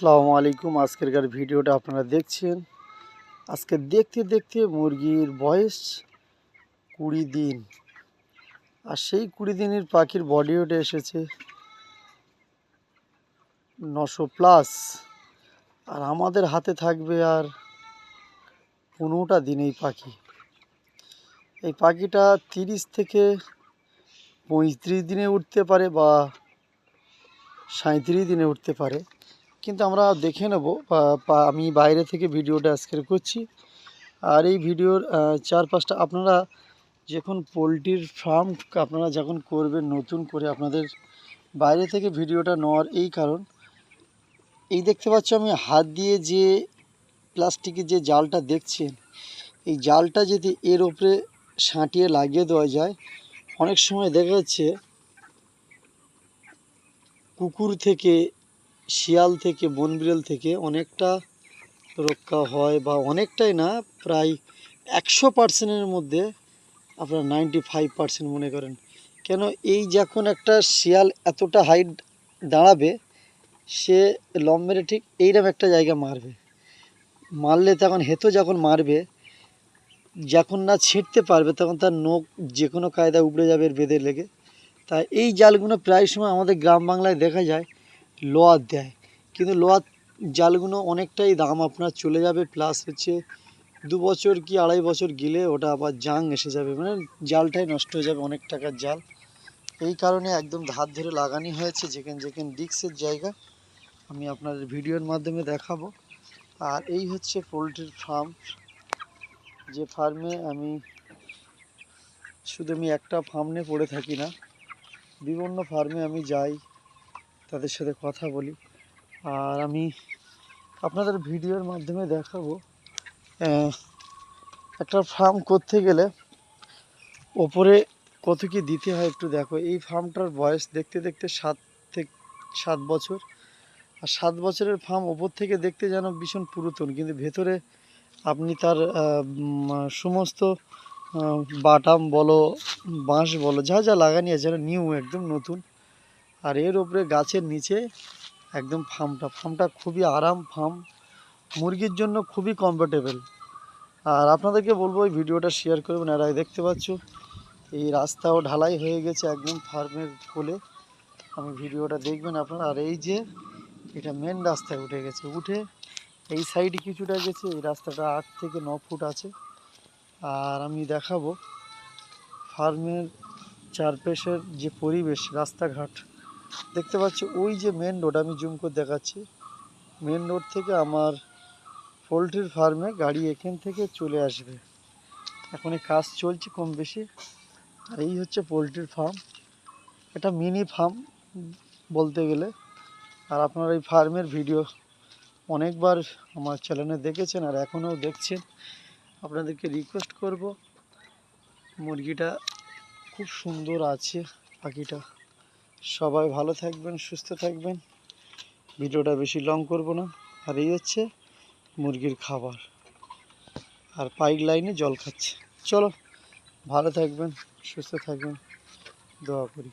আসসালামু আলাইকুম। আজকেরকার ভিডিওটা আপনারা দেখছেন। আজকে দেখতে দেখতে মুরগির বয়স 20 দিন, আর সেই 20 দিনের পাখির বডি ওয়েট এসেছে 900+। আর আমাদের হাতে থাকবে আর 15টা দিন। এই পাখিটা 30 থেকে 35 দিনে উঠতে পারে বা 37 দিনে উঠতে পারে, কিন্তু আমরা দেখে নেব। আমি বাইরে থেকে ভিডিওটা আজকের করছি। আর এই ভিডিওর 4-5টা আপনারা যখন পোলট্রির ফার্ম আপনারা যখন করবেন নতুন করে, আপনাদের বাইরে থেকে ভিডিওটা নেওয়ার এই কারণ, এই দেখতে পাচ্ছ আমি হাত দিয়ে যে প্লাস্টিকের যে জালটা দেখছেন, এই জালটা যদি এর উপরে সাঁটিয়ে লাগিয়ে দেওয়া যায়, অনেক সময় দেখা যাচ্ছে কুকুর থেকে, শিয়াল থেকে, বনবিড়াল থেকে অনেকটা রক্ষা হয়, বা অনেকটাই না, প্রায় 100%-এর মধ্যে আপনারা 95% মনে করেন। কেন, এই যখন একটা শিয়াল এতটা হাইট দাঁড়াবে, সে লম্বেরে ঠিক এইরকম একটা জায়গা মারলে তখন হেতো যখন মারবে, যখন না ছিঁড়তে পারবে তখন তার নখ যে কোনো কায়দায় উপড়ে যাবে এর বেঁধে লেগে। তাই এই জালগুলো প্রায় সময় আমাদের গ্রাম বাংলায় দেখা যায় লোহার দেয়, কিন্তু লোহার জালগুলো অনেকটাই দাম আপনার চলে যাবে, প্লাস হচ্ছে 2 বছর কি 2.5 বছর গেলে ওটা আবার জাং এসে যাবে, মানে জালটাই নষ্ট হয়ে যাবে, অনেক টাকার জাল। এই কারণে একদম ধার ধরে লাগানি হয়েছে, যেখানে যেখানে ডিস্কের জায়গা আমি আপনাদের ভিডিওর মাধ্যমে দেখাবো। আর এই হচ্ছে পোলট্রির ফার্ম, যে ফার্মে আমি একটা ফার্ম নিয়ে পড়ে থাকি না, বিভিন্ন ফার্মে আমি যাই, তাদের সাথে কথা বলি। আর আমি আপনাদের ভিডিওর মাধ্যমে দেখাবো একটা ফার্ম করতে গেলে ওপরে কত কি দিতে হয় একটু দেখো। এই ফার্মটার বয়স দেখতে দেখতে 7 বছর। আর 7 বছরের ফার্ম ওপর থেকে দেখতে যেন ভীষণ পুরাতন, কিন্তু ভেতরে আপনি তার সমস্ত বাটাম বলো, বাঁশ বলো, যা যা লাগানি আছে যেন নিউ, একদম নতুন। আর এর ওপরে গাছের নিচে একদম ফার্মটা খুবই আরাম ফার্ম, মুরগির জন্য খুবই কমফোর্টেবল। আর আপনাদেরকে বলবো এই ভিডিওটা শেয়ার করবেন। আর দেখতে পাচ্ছ এই রাস্তাও ঢালাই হয়ে গেছে একদম ফার্মের কোলে, আমি ভিডিওটা দেখবেন আপনারা। আর এই যে এটা মেন রাস্তায় উঠে গেছে, উঠে এই সাইডে কিছুটা গেছে, এই রাস্তাটা 8 থেকে 9 ফুট আছে। আর আমি দেখাবো ফার্মের চারপাশের যে পরিবেশ, রাস্তাঘাট দেখতে পাচ্ছি, ওই যে মেন রোড, আমি জুম করে দেখাচ্ছি, মেন রোড থেকে আমার পোলট্রির ফার্মে গাড়ি এখান থেকে চলে আসবে। এখন এই কাজ চলছে কম বেশি। আর এই হচ্ছে পোলট্রির ফার্ম, এটা মিনি ফার্ম বলতে গেলে। আর আপনারা এই ফার্মের ভিডিও অনেকবার আমার চ্যানেলে দেখেছেন আর এখনও দেখছেন। আপনাদেরকে রিকোয়েস্ট করব, মুরগিটা খুব সুন্দর আছে, পাখিটা। সবাই ভালো থাকবেন, সুস্থ থাকবেন, ভিডিওটা বেশি লং করব না। আর এই হচ্ছে মুরগির খাবার, আর পাইপ লাইনে জল খাচ্ছে। চলো, ভালো থাকবেন, সুস্থ থাকবেন, দোয়া করি।